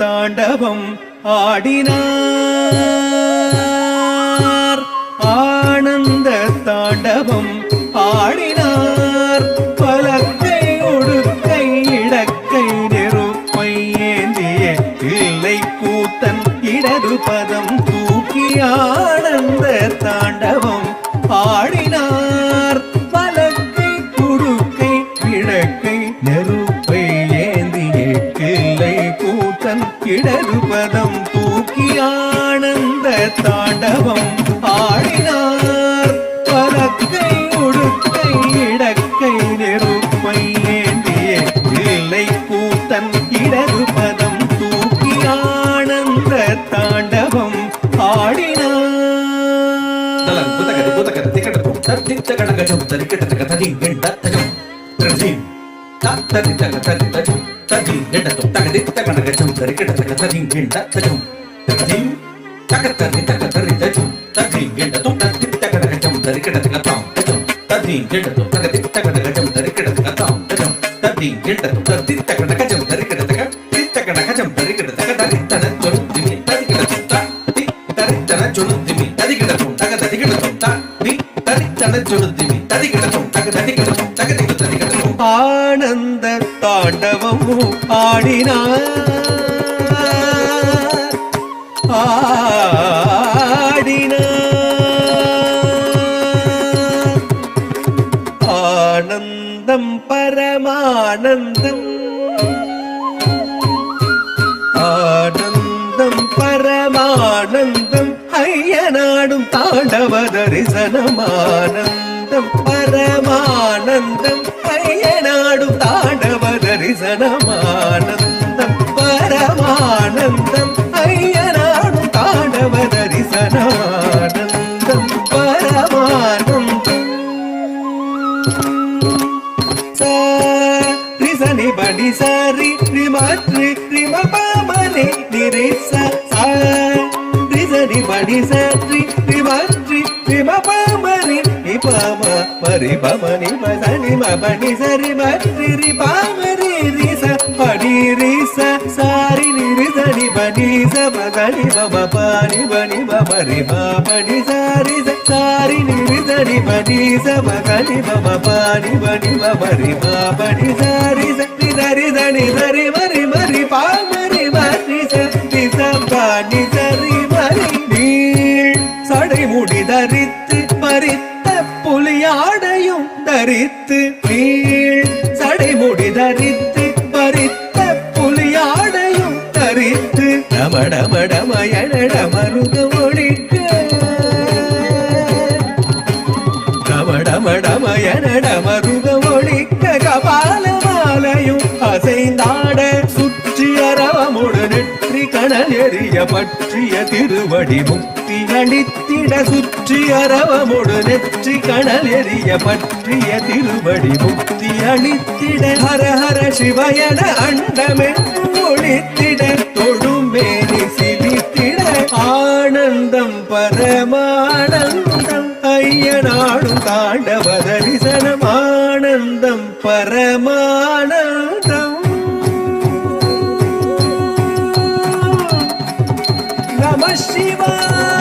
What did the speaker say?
தாண்டவம் ஆடினார். ஆனந்த தாண்டவம் ஆடினார். பலக்கை உடுக்கை இடக்கை நெருப்பை ஏந்திய இல்லை கூத்தன் இடது பதம் தூக்கி ஆனந்த தாண்டவம் ஆடினார். பலக்கை உடுக்கை இடக்கை நெருப்பை ஏந்திய இல்லை கூத்தன் இடது பதம் தூக்கி ஆனந்த தாண்டவம் ஆடினார். பலக்கை உடுக்கை இடக்கை நெருப்பை ஏந்திய இல்லை கூத்தன் இடது பதம் தூக்கி ஆனந்த தாண்டவம் ஆடினார். ஆனந்த தாண்டவம் ஆடினார். ஆனந்தம் பரமானந்தம் ஆனந்தம் பரமானந்தம் ஐயனாடும் தாண்டவ தரிசனமானந்தம் பரமானந்தம் ஐயனாடும் தாண்டவ தரிசனமானந்தம் பரமானந்தம் ஐயனாடும் தாண்டவ தரிசனமானந்தம் பரமானந்தம். சரி படி சரி ரிமத்ரி ரிமபமனி நிரிச சரி படி சரி ரிமத்ரி ரிமபமனி நிபம பரிபமனி பசனி மபனி சரி மத்ரி ரிபமரி ரிச படி ரிச சாரி நிரிசனி படி ச பதனி பம பானி பனி பமரி படி சாரி சாரி நிரிசனி படி ச பதனி பம பானி பனி பமரி படி சாரி சரி தனி சரி மரி மரி பாமரி மரி சரி சம்பானி சரி மரி நீள் சடை முடி தரித்து பறித்த புலியாடையும் தரித்து நீள் சடை முடி தரித்து பறித்த புலியாடையும் தரித்து டமடமடமயட மருக ஒழிக்க டமடமடமயட மருக ஒழிக்க கபால மாலையும் அசைந்தாட சுற்றி அரவமுடு நெற்றி கணல் எறிய பற்றிய திருவடி முக்தி அளித்திட சுற்றி அரவமுடு நெற்றி கணல் எறிய பற்றிய திருவடி முக்தி அளித்திட ஹர ஹர சிவயன அண்டமென்று ஒழித்திட தொழுமேனி சிலித்திட ஆனந்தம் பரமானந்தம் ஐயனாடும் தாண்டவ தரிசனம் ஆனந்தம் பரமானந்தம். நம சிவாய.